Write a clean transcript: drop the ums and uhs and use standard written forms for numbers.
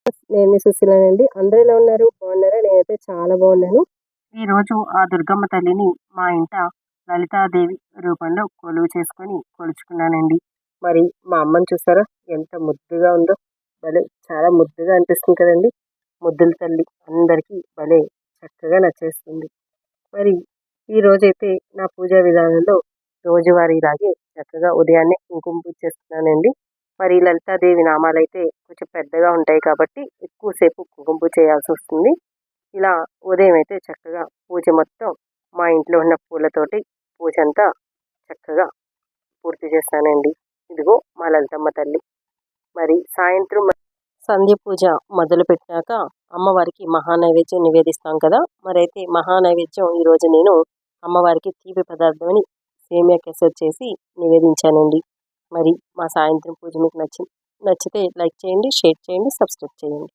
నేను మీ సుశీలనండి. అందరూ ఎలా ఉన్నారు? బాగున్నారా? నేనైతే చాలా బాగున్నాను. ఈరోజు ఆ దుర్గమ్మ తల్లిని మా ఇంట లలితాదేవి రూపంలో కొలువు చేసుకొని కొలుచుకున్నానండి. మరి మా అమ్మని చూసారా? ఎంత ముద్దుగా ఉందో. భలే చాలా ముద్దుగా అనిపిస్తుంది కదండి. ముద్దుల తల్లి అందరికీ భలే చక్కగా నచ్చేస్తుంది. మరి ఈ రోజైతే నా పూజా విధానంలో రోజువారీలాగే చక్కగా ఉదయాన్నే కుంకుమ పూజ చేస్తున్నానండి. మరి లలితాదేవి నామాలైతే కొంచెం పెద్దగా ఉంటాయి కాబట్టి ఎక్కువసేపు కుంకుమ పూజ చేయాల్సి వస్తుంది. ఇలా ఉదయం అయితే చక్కగా పూజ మొత్తం మా ఇంట్లో ఉన్న పూలతోటి పూజ అంతా చక్కగా పూర్తి చేస్తానండి. ఇదిగో మా లలితమ్మ తల్లి. మరి సాయంత్రం సంధ్య పూజ మొదలుపెట్టాక అమ్మవారికి మహానైవేద్యం నివేదిస్తాం కదా. మరైతే మహానైవేద్యం ఈరోజు నేను అమ్మవారికి తీపి పదార్థమని సేమియా కేసరి చేసి నివేదించానండి. మరి మా సాయంత్రం పూజ మీకు నచ్చితే లైక్ చేయండి, షేర్ చేయండి, సబ్స్క్రైబ్ చేయండి.